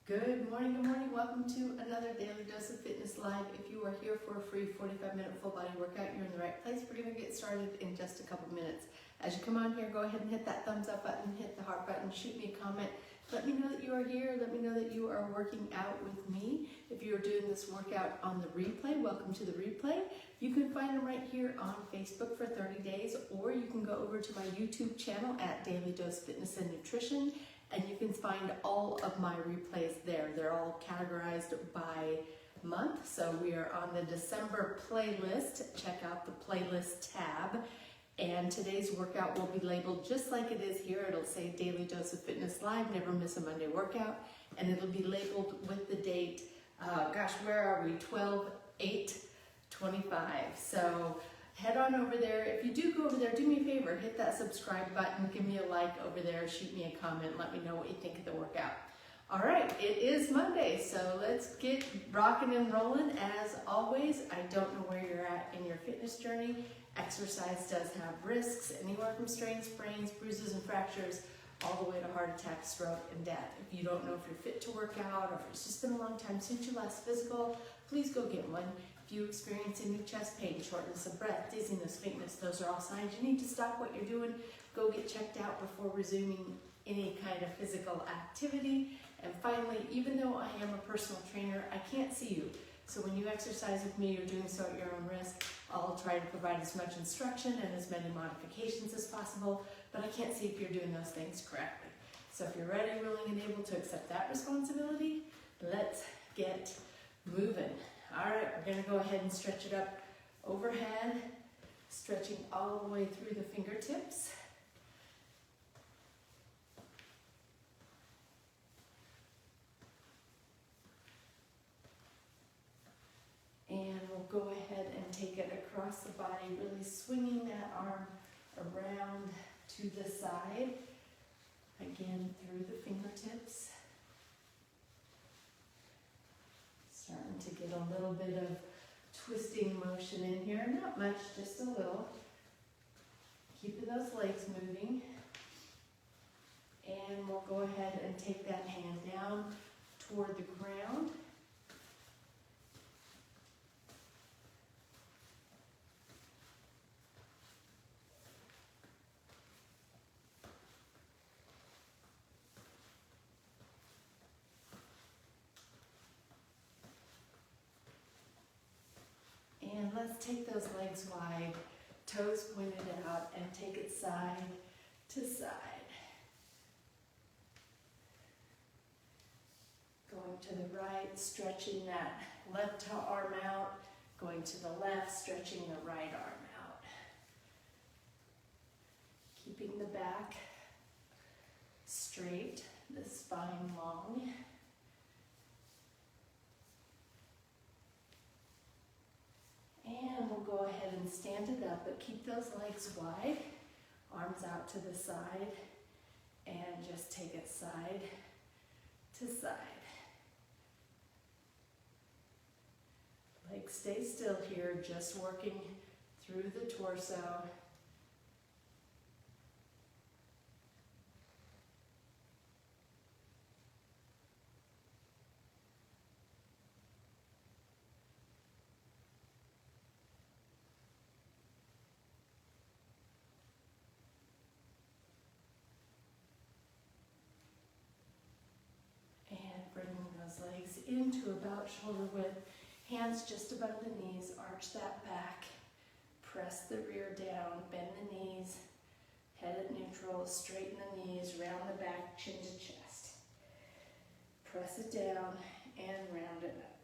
Good morning. Welcome to another Daily Dose of Fitness Live. If you are here for a free 45-minute full body workout, you're in the right place. We're going to get started in just a couple minutes. As you come on here, go ahead and hit that thumbs up button, hit the heart button, shoot me a comment. Let me know that you are here. Let me know that you are working out with me. If you are doing this workout on the replay, welcome to the replay. You can find them right here on Facebook for 30 days, or you can go over to my YouTube channel at Daily Dose Fitness and Nutrition, and you can find all of my replays there. They're all categorized by month. So we are on the December playlist. Check out the playlist tab. And today's workout will be labeled just like it is here. It'll say Daily Dose of Fitness Live, never miss a Monday workout. And it'll be labeled with the date, where are we? 12/8/25. So head on over there. If you do go over there, do me a favor, hit that subscribe button, give me a like over there, shoot me a comment, let me know what you think of the workout. All right, it is Monday, so let's get rocking and rolling. As always, I don't know where you're at in your fitness journey. Exercise does have risks, anywhere from strains, sprains, bruises, and fractures, all the way to heart attack, stroke, and death. If you don't know if you're fit to work out, or if it's just been a long time since your last physical, please go get one. If you experience any chest pain, shortness of breath, dizziness, faintness, those are all signs you need to stop what you're doing. Go get checked out before resuming any kind of physical activity. And finally, even though I am a personal trainer, I can't see you. So when you exercise with me, you're doing so at your own risk. I'll try to provide as much instruction and as many modifications as possible, but I can't see if you're doing those things correctly. So if you're ready, willing, and able to accept that responsibility, let's get moving. All right, we're going to go ahead and stretch it up overhead, stretching all the way through the fingertips. And we'll go ahead and take it across the body, really swinging that arm around to the side. Again, through the fingertips. Starting to get a little bit of twisting motion in here. Not much, just a little. Keeping those legs moving. And we'll go ahead and take that hand down toward the ground. And let's take those legs wide, toes pointed out, and take it side to side. Going to the right, stretching that left arm out. Going to the left, stretching the right arm out. Keeping the back straight, the spine long. And we'll go ahead and stand it up, but keep those legs wide, arms out to the side, and just take it side to side. Legs stay still here, just working through the torso. Legs into about shoulder width, hands just above the knees, arch that back, press the rear down, bend the knees, head at neutral, straighten the knees, round the back, chin to chest. Press it down and round it up.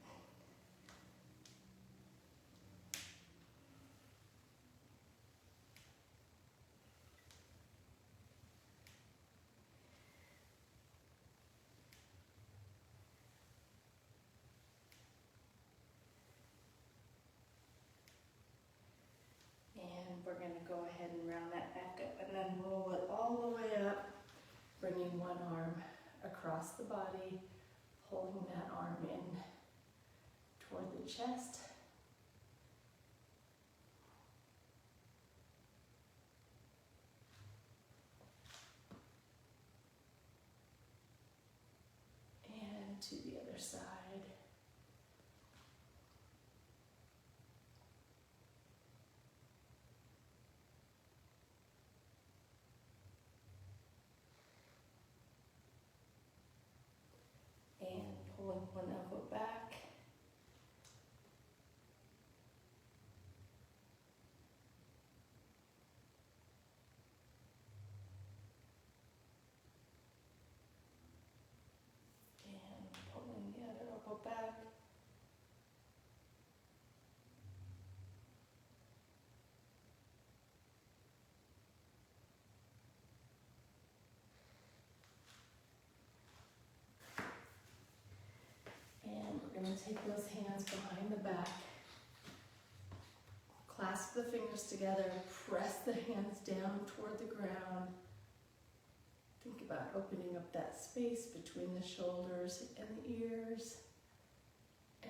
We're going to go ahead and round that back up and then roll it all the way up, bringing one arm across the body, pulling that arm in toward the chest. to the other side. And pulling one elbow back. And pulling the other elbow back. And we're going to take those hands behind the back. Clasp the fingers together, press the hands down toward the ground. Think about opening up that space between the shoulders and the ears.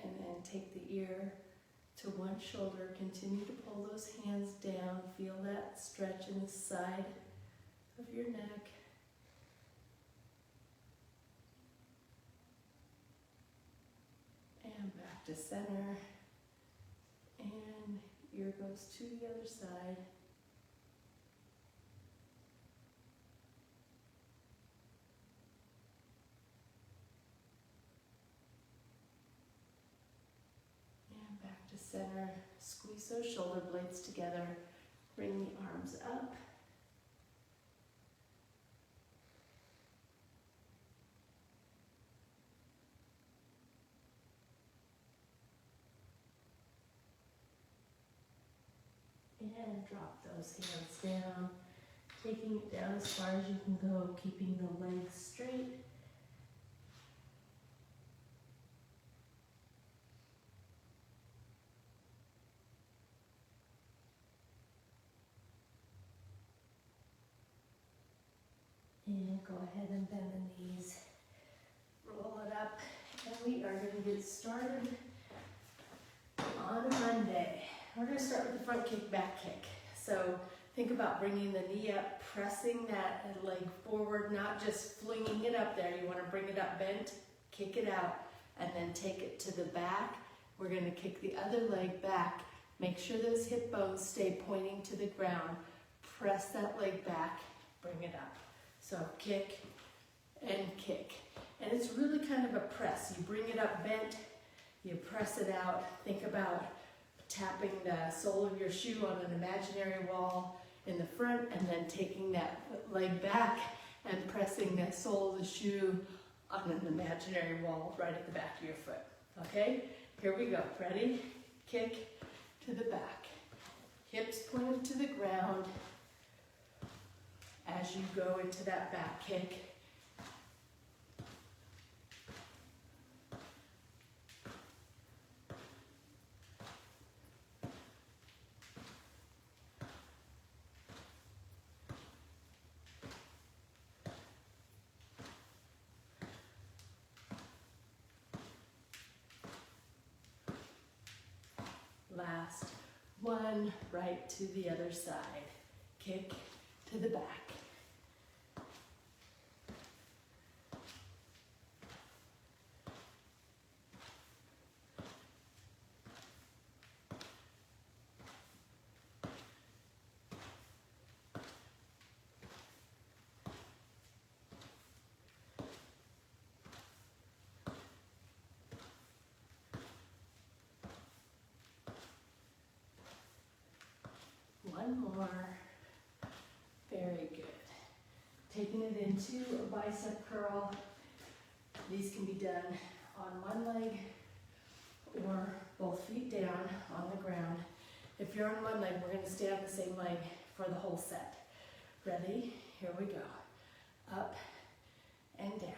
And then take the ear to one shoulder. Continue to pull those hands down. Feel that stretch in the side of your neck. And back to center. And ear goes to the other side. And back to center. Squeeze those shoulder blades together. Bring the arms up. And drop those hands down, taking it down as far as you can go, keeping the legs straight. And go ahead and bend the knees, roll it up, and we are going to get started on Monday. We're going to start with the front kick, back kick. So think about bringing the knee up, pressing that leg forward, not just flinging it up there. You want to bring it up bent, kick it out, and then take it to the back. We're going to kick the other leg back. Make sure those hip bones stay pointing to the ground. Press that leg back, bring it up. So kick and kick. And it's really kind of a press. You bring it up bent, you press it out. Think about tapping the sole of your shoe on an imaginary wall in the front, and then taking that leg back and pressing that sole of the shoe on an imaginary wall right at the back of your foot. Okay? Here we go. Ready? Kick to the back. Hips pointed to the ground as you go into that back kick. Last one, right to the other side. Kick to the back. One more. Very good. Taking it into a bicep curl. These can be done on one leg or both feet down on the ground. If you're on one leg, we're going to stay on the same leg for the whole set. Ready? Here we go. Up and down.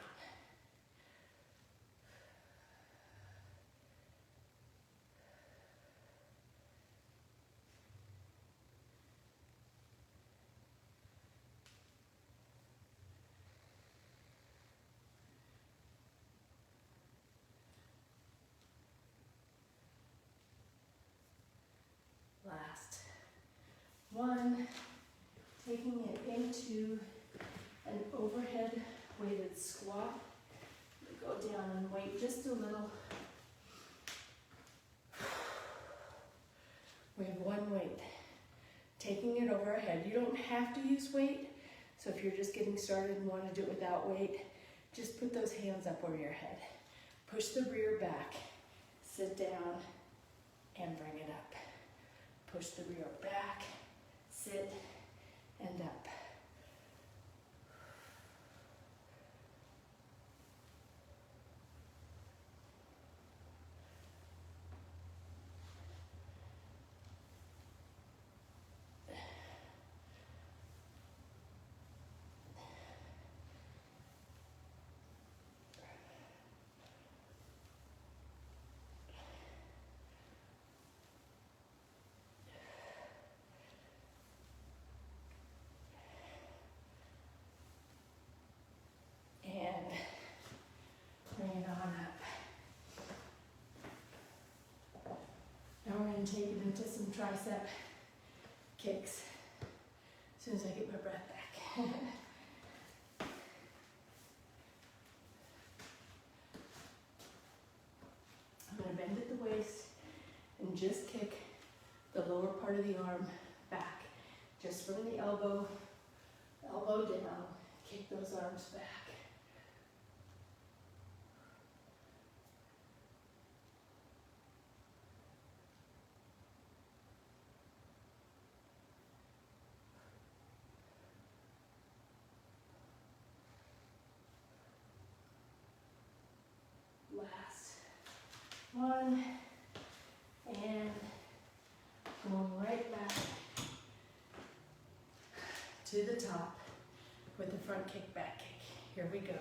Last one, taking it into an overhead weighted squat. Go down and weight taking it over our head. You don't have to use weight, so if you're just getting started and want to do it without weight, just put those hands up over your head. Push the rear back, sit down, and bring it up. Push the rear back, sit, and up. And bring it on up. Now we're going to take it into some tricep kicks as soon as I get my breath back. I'm going to bend at the waist and just kick the lower part of the arm back. Just from the elbow down, kick those arms back. Last one, and going right back to the top with the front kick, back kick. Here we go.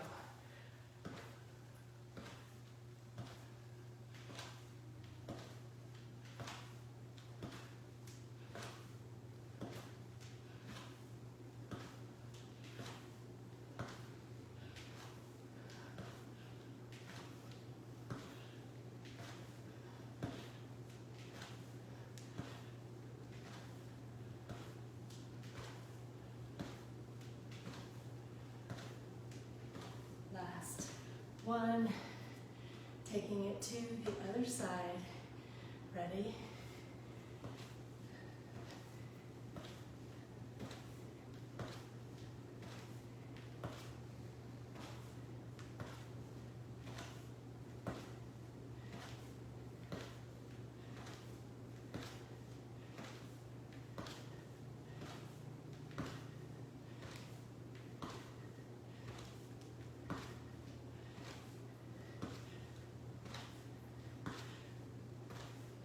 Last one, taking it to the other side. Ready?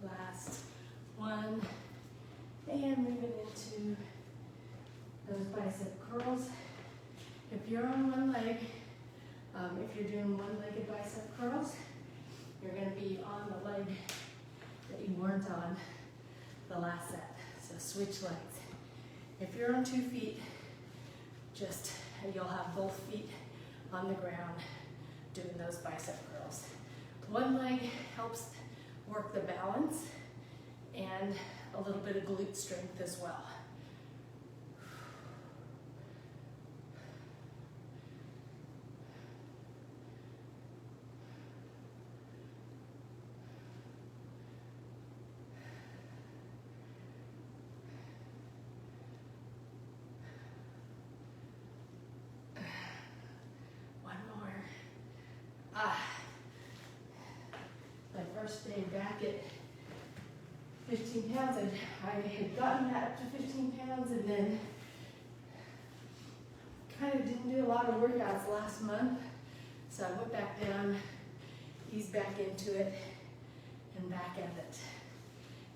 Last one, and moving into those bicep curls. If you're on one leg, if you're doing one-legged bicep curls, you're going to be on the leg that you weren't on the last set. So switch legs. If you're on 2 feet, just you'll have both feet on the ground doing those bicep curls. One leg helps work the balance and a little bit of glute strength as well. One more. My first day back at 15 pounds, I had gotten that up to 15 pounds and then kind of didn't do a lot of workouts last month. So I went back down, eased back into it, and back at it.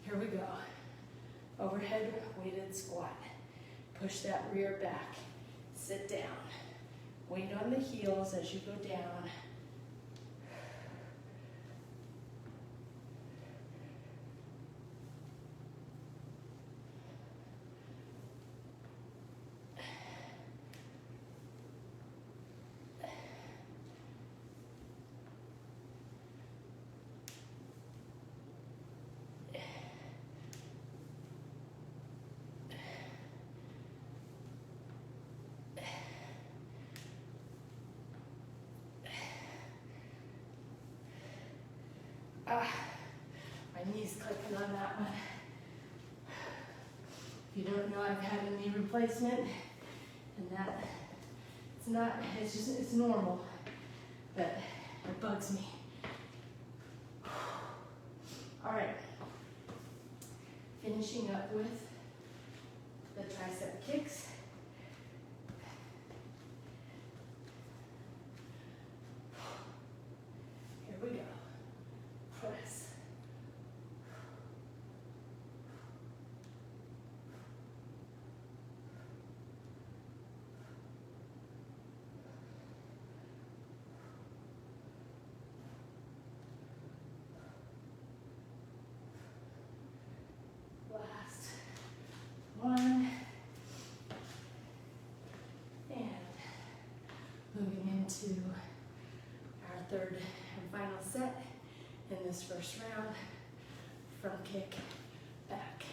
Here we go. Overhead weighted squat. Push that rear back. Sit down. Weight on the heels as you go down. My knee's clicking on that one. If you don't know, I've had a knee replacement, and that it's normal, but it bugs me. All right, finishing up with the tricep kicks. Here we go. Press. Last one. And moving into our third and final set in this first round. Front kick, back.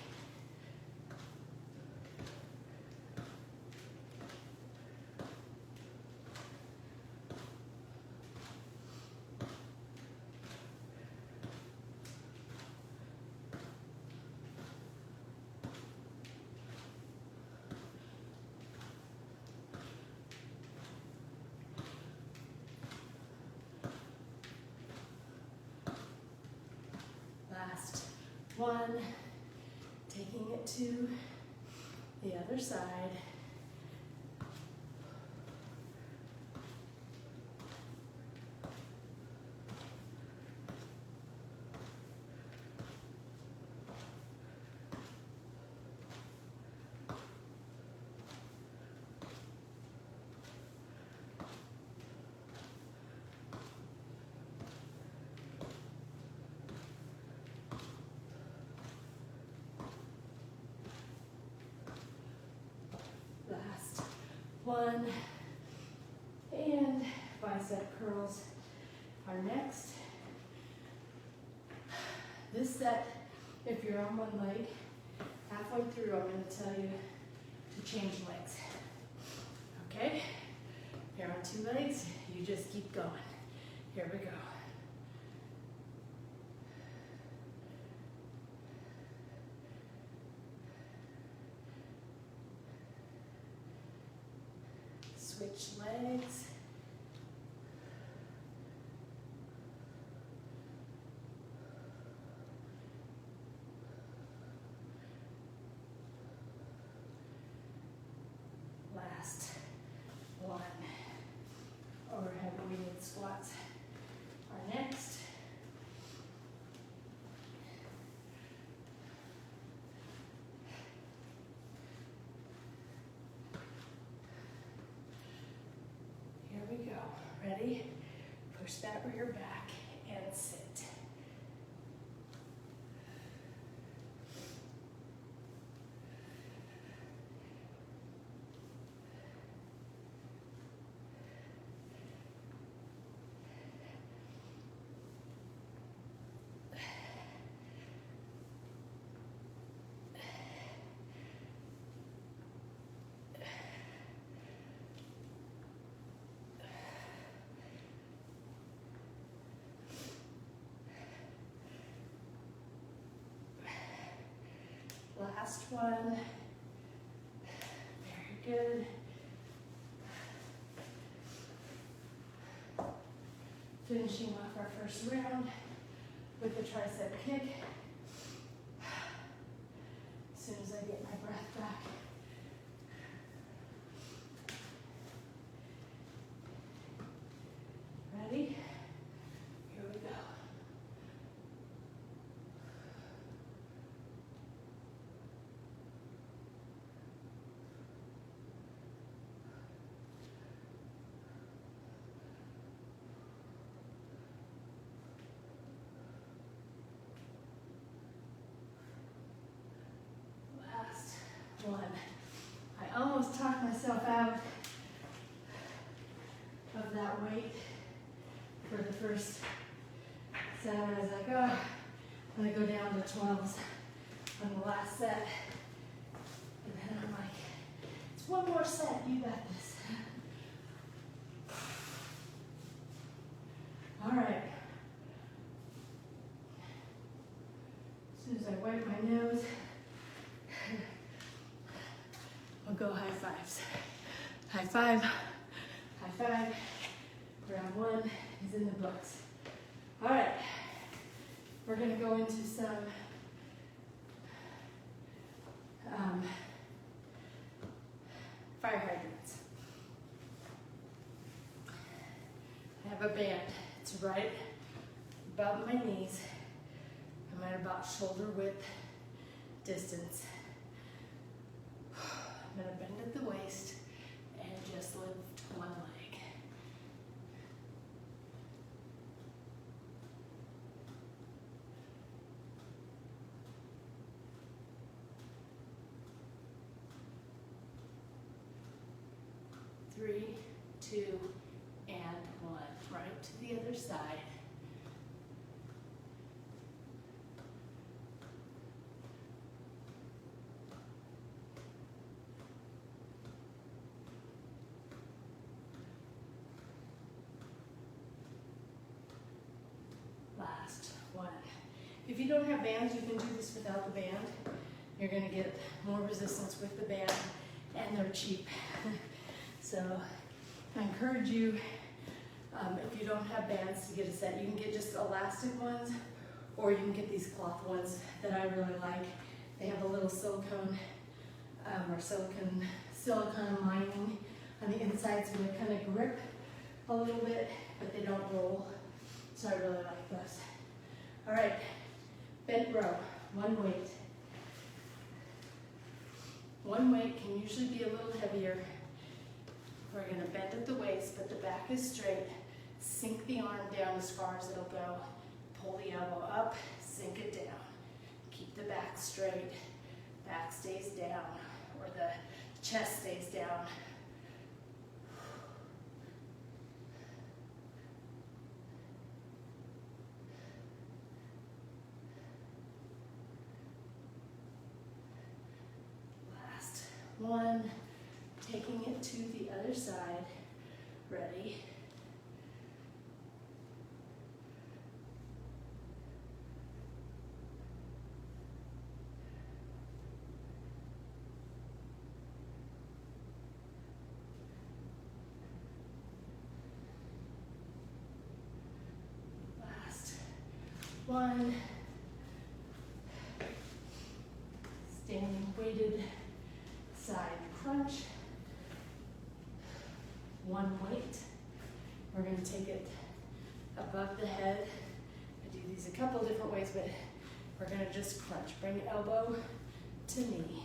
Last one, taking it to the other side. Last one, and bicep curls are next. This set, if you're on one leg, halfway through I'm going to tell you to change legs. Okay? If you're on two legs, you just keep going. Here we go. Switch legs. Last one. Overhead weighted squats are next. Here we go. Ready? Push that rear back and sit. Last one. Very good. Finishing off our first round with the tricep kick. As soon as I get my breath back. Ready? Here we go. Last one. I almost talked myself out of that weight for the first set. I was like, oh, I'm gonna go down to 12s on the last set. And then I'm like, it's one more set, you got this. All right. As soon as I wipe my nose, I'll go high fives. High five, high five. Round one is in the books. All right, we're gonna go into some fire hydrants. I have a band. It's right above my knees. I'm at about shoulder width distance. I'm gonna bend at the waist and just lift one leg. Three, two, and one. Right to the other side. Last one. If you don't have bands, you can do this without the band. You're gonna get more resistance with the band, and they're cheap. So I encourage you, if you don't have bands, to get a set. You can get just elastic ones, or you can get these cloth ones that I really like. They have a little silicone or silicone lining on the inside, so they kind of grip a little bit, but they don't roll. So I really like those. All right, bent row, one weight. One weight can usually be a little heavier. We're gonna bend at the waist, but the back is straight. Sink the arm down as far as it'll go. Pull the elbow up, sink it down. Keep the back straight. Back stays down, or the chest stays down. Last one. Taking it to the other side. Ready? Last one. Standing weighted side crunch. One weight. We're going to take it above the head. I do these a couple different ways, but we're going to just crunch. Bring elbow to knee.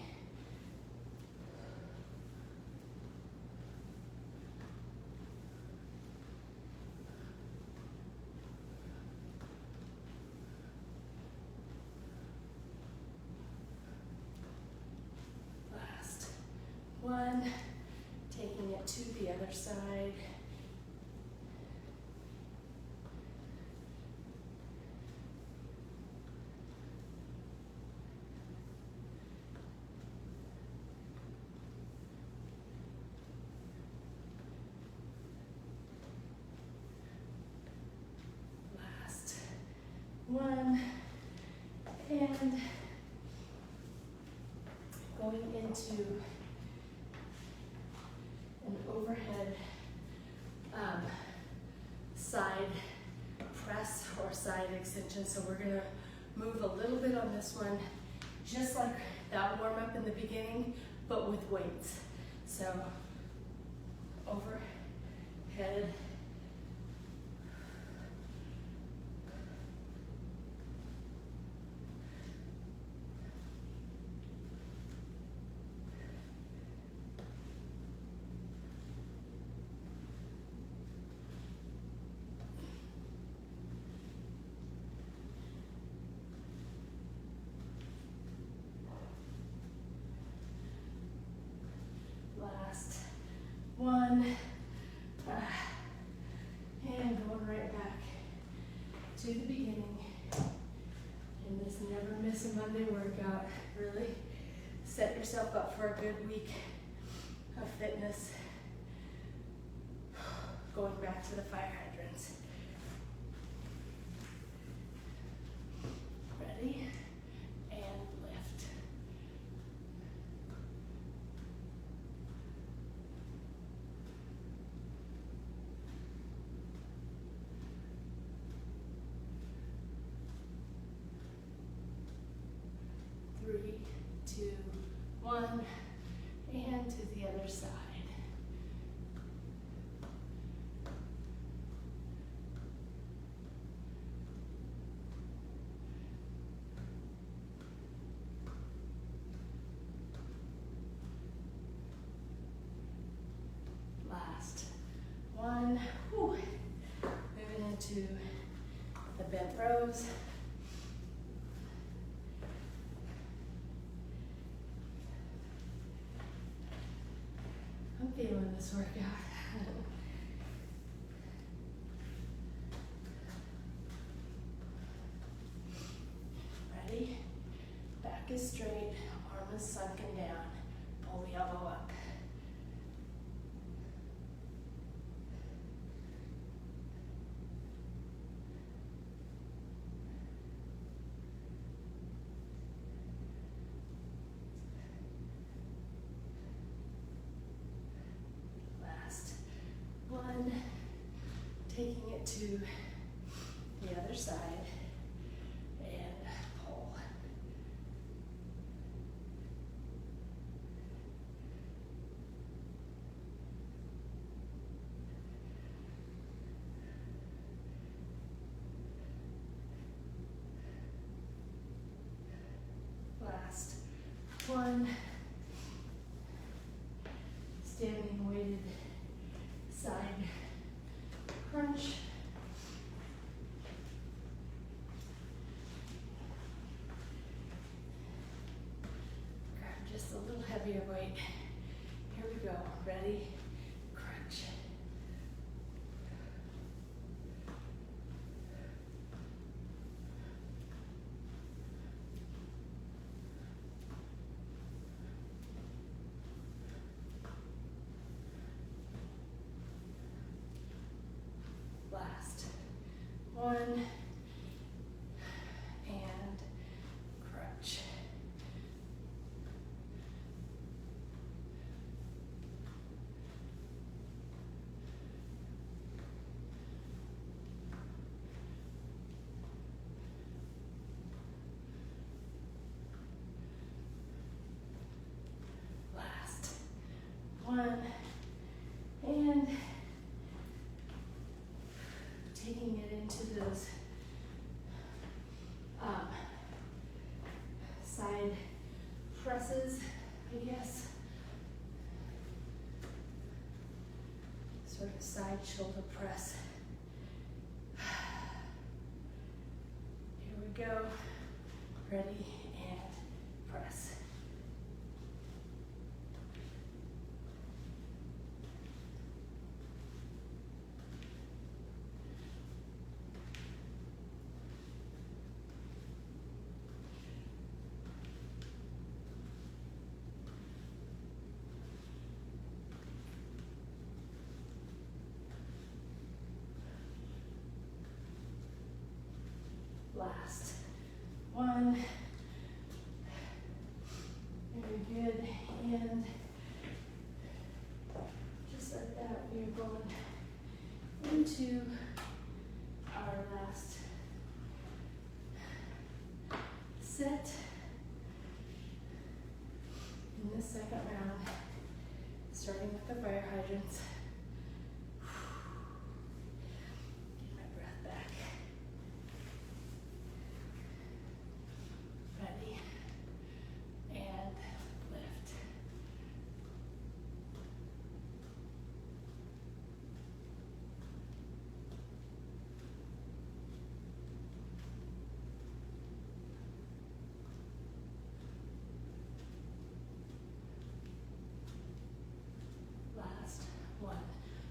Last one. Taking it to the other side. Last one. And going into an overhead side press or side extension. So we're gonna move a little bit on this one, just like that warm up in the beginning, but with weights. So overhead. Last one. And going right back to the beginning. And this never miss a Monday workout. Really set yourself up for a good week of fitness. Going back to the fire hydrants. Ready? And lift. into the bent rows. I'm feeling this workout. Ready? Back is straight, arm is sunken down. Pull the elbow up. Last one. Taking it to the other side and pull. Last one. Standing weighted side crunch. Grab just a little heavier weight. Here we go. Ready? Crunch. Last one, and crunch. Last one, and taking it into those side presses, I guess. Sort of side shoulder press. Here we go. Ready and press. Last one. Very good. And just like that, we are going into our last set in this second round, starting with the fire hydrants. Get my breath back. Ready, and lift. Last one.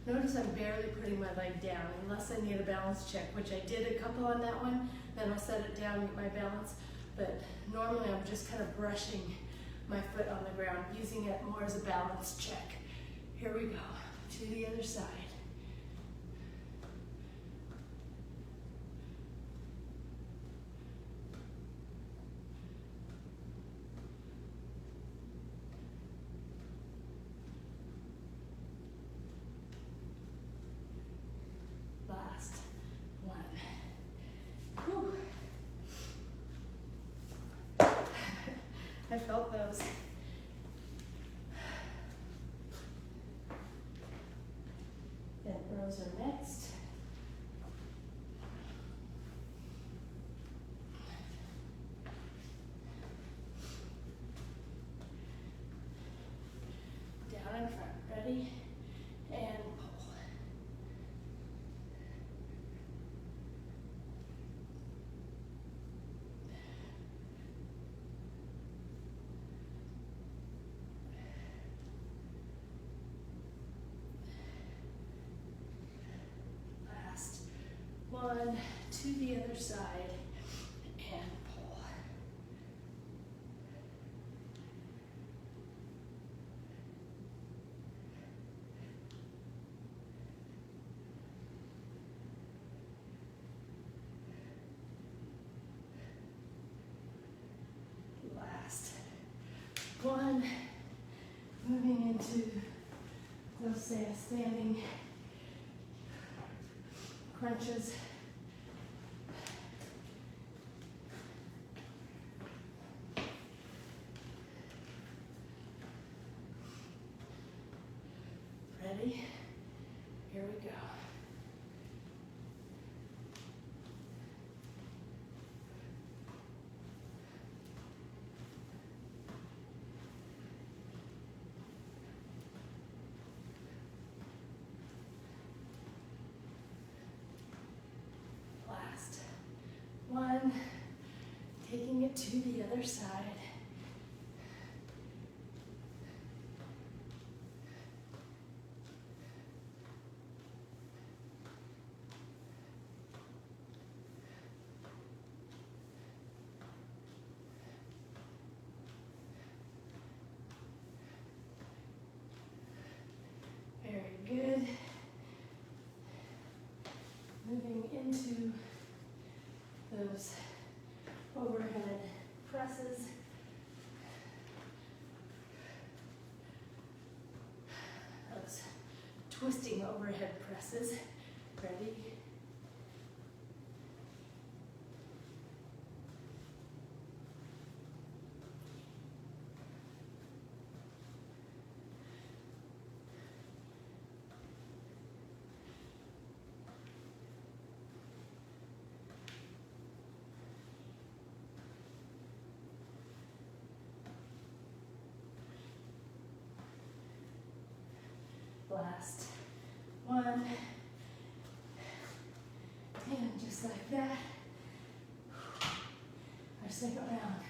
Notice I'm barely putting my leg down unless I need a balance check, which I did a couple on that one. Then I set it down, get my balance. But normally I'm just kind of brushing my foot on the ground, using it more as a balance check. Here we go, to the other side. Last one. Whew. I felt those. Bent rows are next. Down in front. Ready? And pull. One to the other side and pull. Last one, moving into those standing crunches. Ready? Here we go. Last one, taking it to the other side. Very good. Moving into those overhead presses. Those twisting overhead presses. Ready? Last one, and just like that, our second round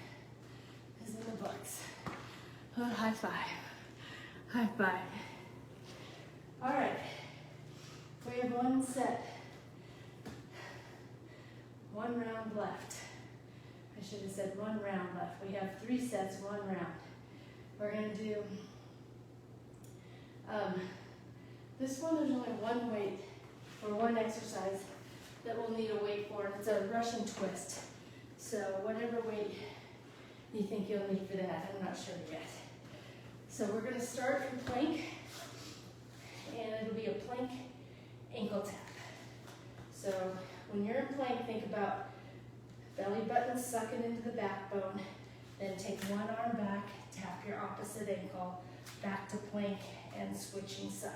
is in the books. High five, high five. All right, we have one set, one round left. I should have said one round left. We have 3 sets, 1 round. We're gonna do, this one, there's only one weight or one exercise that we'll need a weight for, and it's a Russian twist. So whatever weight you think you'll need for that, I'm not sure yet. So we're gonna start in plank, and it'll be a plank ankle tap. So when you're in plank, think about belly button sucking into the backbone, then take one arm back, tap your opposite ankle, back to plank, and switching sides.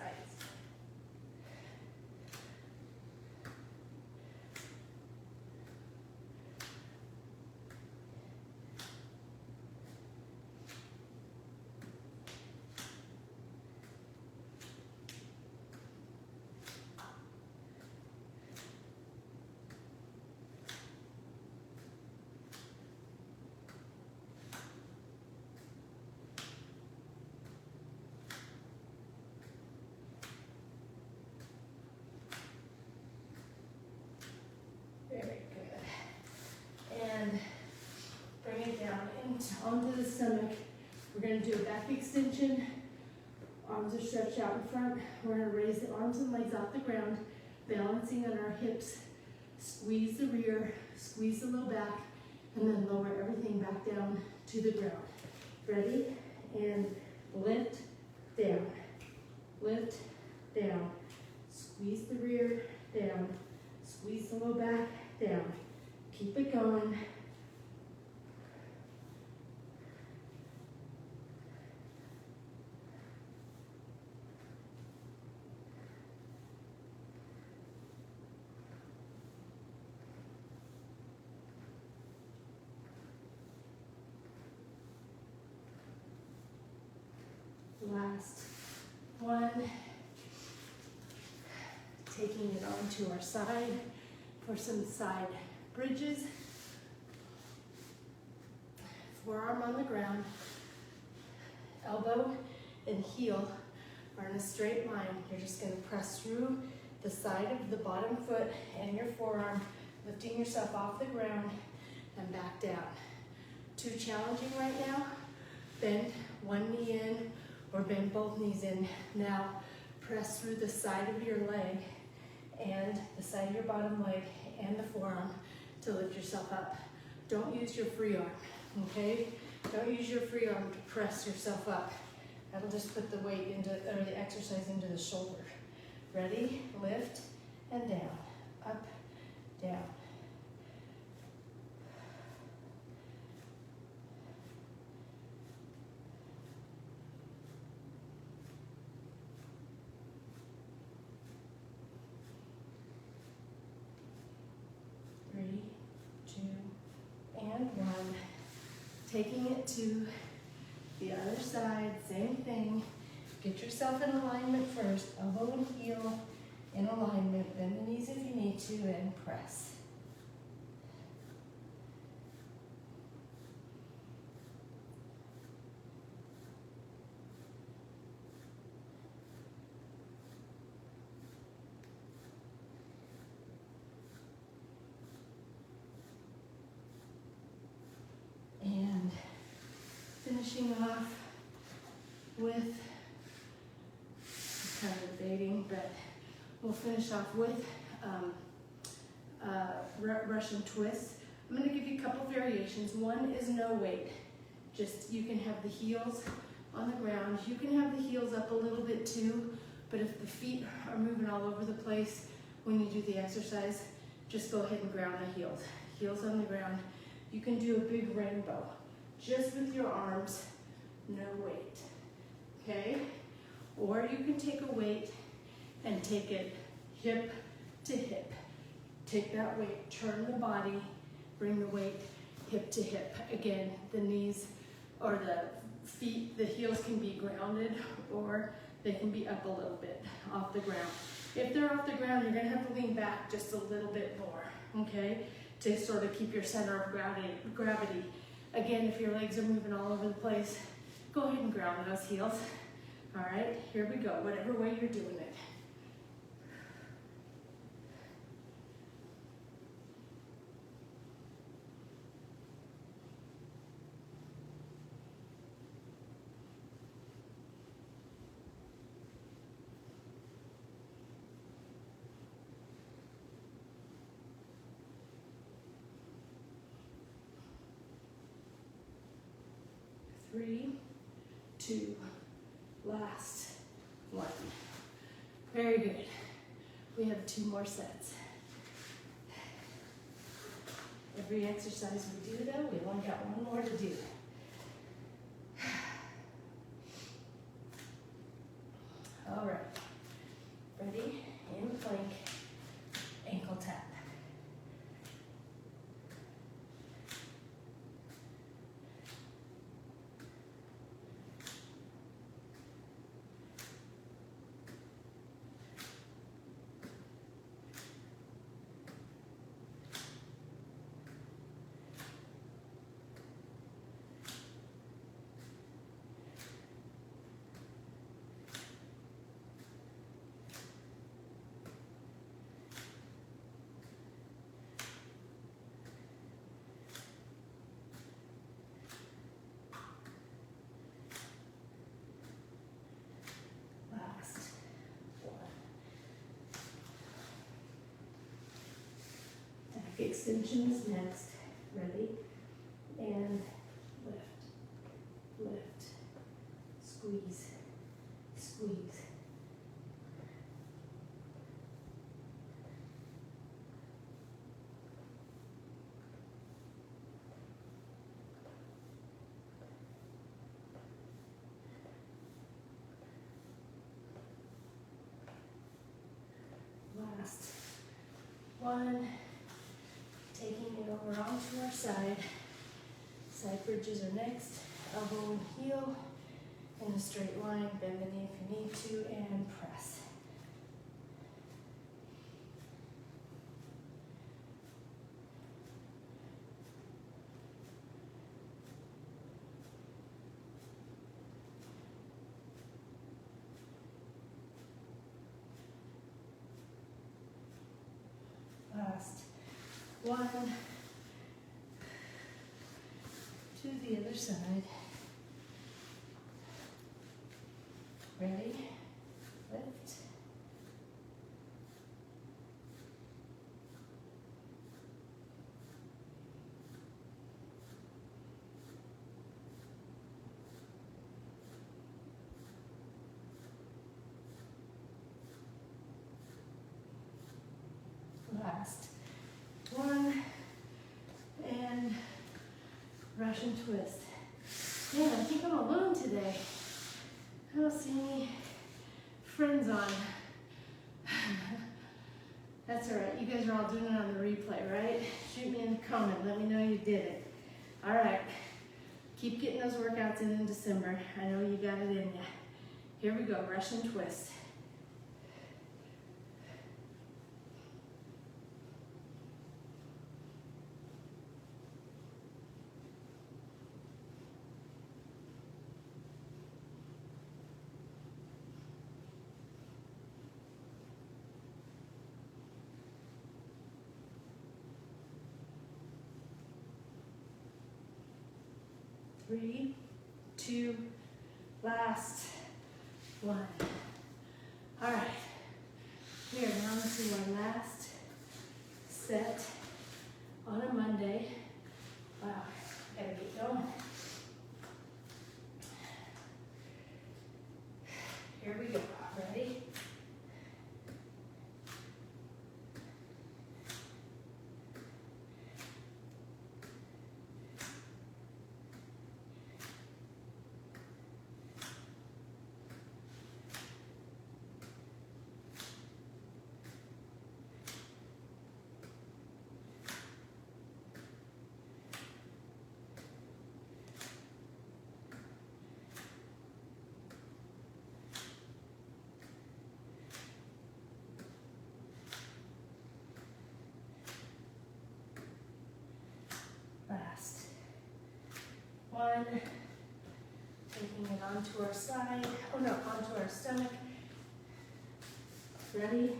Very good. And bring it down onto the stomach. We're going to do a back extension. Arms are stretched out in front. We're going to raise the arms and legs off the ground, balancing on our hips. Squeeze the rear, squeeze the low back, and then lower everything back down to the ground. Ready? And lift, down. Lift, down. Squeeze the rear, down. Squeeze the low back, down. Keep it going. Last one. Taking it onto our side for some side bridges. Forearm on the ground. Elbow and heel are in a straight line. You're just going to press through the side of the bottom foot and your forearm, lifting yourself off the ground and back down. Too challenging right now? Bend one knee in or bend both knees in. Now press through the side of your leg and the side of your bottom leg and the forearm to lift yourself up. Don't use your free arm, okay? Don't use your free arm to press yourself up. That'll just put the weight into, or the exercise into the shoulder. Ready? Lift and down, up, down. Three, two, and one. Taking it to the other side, same thing. Get yourself in alignment first, elbow and heel in alignment. Bend the knees if you need to and press. And finishing off with, I'm kind of debating, but we'll finish off with Russian twist. I'm going to give you a couple variations. One is no weight. Just, you can have the heels on the ground. You can have the heels up a little bit too, but if the feet are moving all over the place when you do the exercise, just go ahead and ground the heels. Heels on the ground. You can do a big rainbow, just with your arms, no weight, okay? Or you can take a weight and take it hip to hip. Take that weight, turn the body, bring the weight hip to hip. Again, the knees or the feet, the heels can be grounded or they can be up a little bit off the ground. If they're off the ground, you're gonna have to lean back just a little bit more, okay? To sort of keep your center of gravity. Again, if your legs are moving all over the place, go ahead and ground those heels. All right, here we go, whatever way you're doing it. Three, two, last one. Very good. We have 2 more sets. Every exercise we do though, we've only got 1 more to do. All right, ready? In plank, ankle tap. Extension is next. Ready? And lift, lift, squeeze, squeeze. Last one. Taking it over onto our side. Side bridges are next. Elbow and heel in a straight line. Bend the knee if you need to and press. 1, to the other side. Ready? Lift. Last. 1, and Russian twist. Man, I think I'm alone today. I don't see any friends on. That's all right. You guys are all doing it on the replay, right? Shoot me in the comment. Let me know you did it. All right. Keep getting those workouts in December. I know you got it in you. Here we go. Russian twist. Three, 2, last 1. All right, we are down to our last set on a Monday. Wow, gotta get going. Here we go, ready? Last 1, taking it onto our side, oh no, onto our stomach. Ready?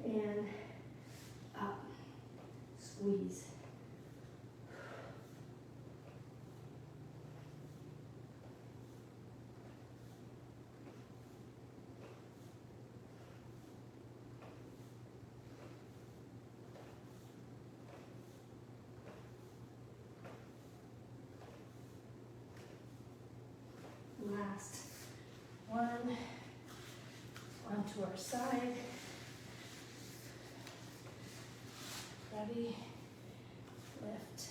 And up, squeeze. Last 1, onto our side. Ready, lift.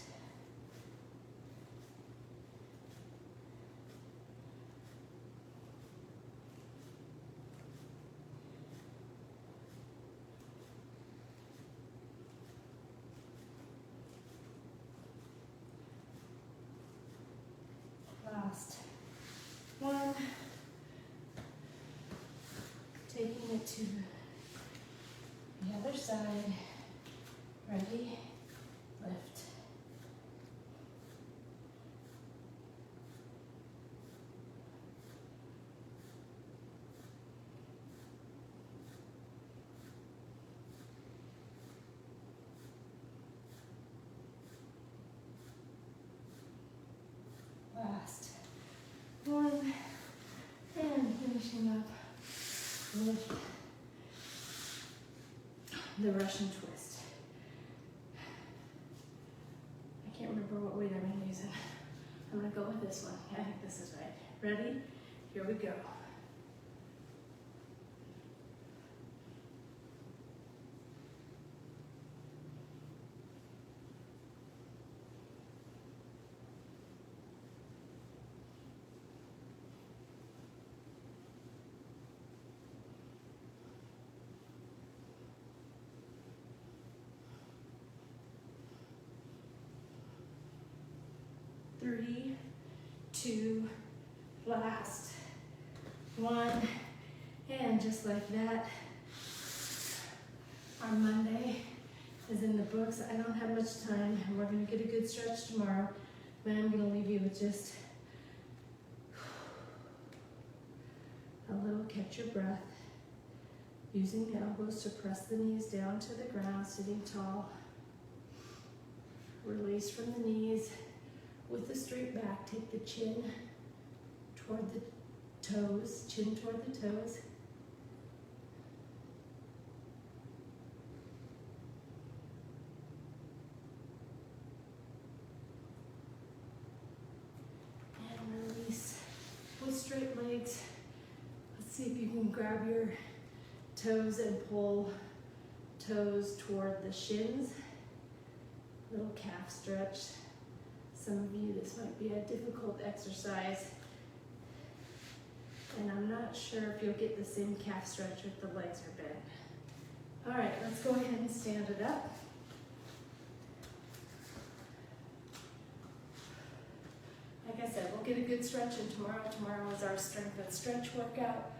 Last 1, taking it to the other side. Ready, lift. Last 1, and finishing up with the Russian twist. I can't remember what weight I've been using. I'm gonna go with this one. I think this is right. Ready? Here we go. Three, 2, last 1, and just like that, our Monday is in the books. I don't have much time, and we're going to get a good stretch tomorrow, but I'm going to leave you with just a little catch your breath, using the elbows to press the knees down to the ground, sitting tall. Release from the knees. With the straight back, take the chin toward the toes, chin toward the toes. And release with straight legs. Let's see if you can grab your toes and pull toes toward the shins. Little calf stretch. Some of you, this might be a difficult exercise. And I'm not sure if you'll get the same calf stretch if the legs are bent. All right, let's go ahead and stand it up. Like I said, we'll get a good stretch in tomorrow. Tomorrow is our strength and stretch workout.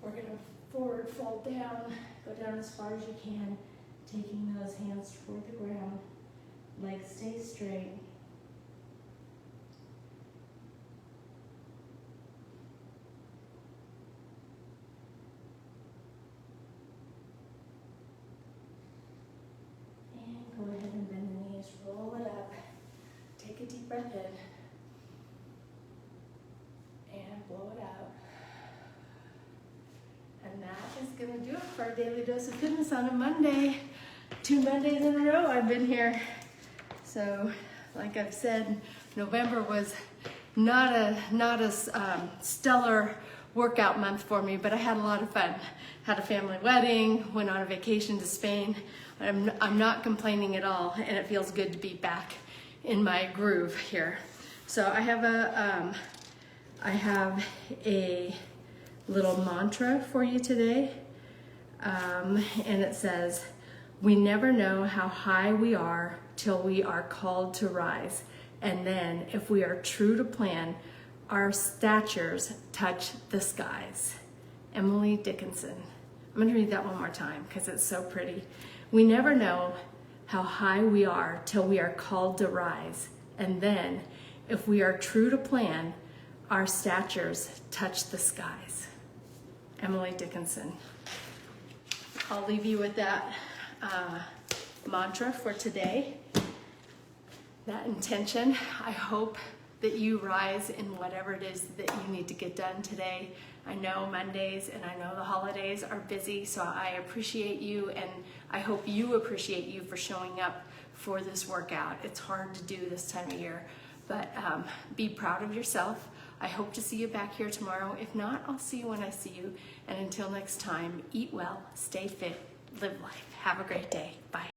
We're gonna forward fold down, go down as far as you can, taking those hands toward the ground. Legs stay straight. And go ahead and bend the knees, roll it up. Take a deep breath in. And blow it out. And that is gonna do it for our Daily Dose of Fitness on a Monday. 2 Mondays in a row I've been here. So, like I've said, November was not a stellar workout month for me, but I had a lot of fun. Had a family wedding, went on a vacation to Spain. I'm not complaining at all, and it feels good to be back in my groove here. So I have a little mantra for you today, and it says, "We never know how high we are till we are called to rise. And then, if we are true to plan, our statures touch the skies." Emily Dickinson. I'm going to read that one more time because it's so pretty. We never know how high we are till we are called to rise. And then, if we are true to plan, our statures touch the skies. Emily Dickinson. I'll leave you with that mantra for today, that intention. I hope that you rise in whatever it is that you need to get done today. I know Mondays and I know the holidays are busy, so I appreciate you, and I hope you appreciate you for showing up for this workout. It's hard to do this time of year, but be proud of yourself. I hope to see you back here tomorrow. If not, I'll see you when I see you. And until next time, eat well, stay fit, live life. Have a great day. Bye.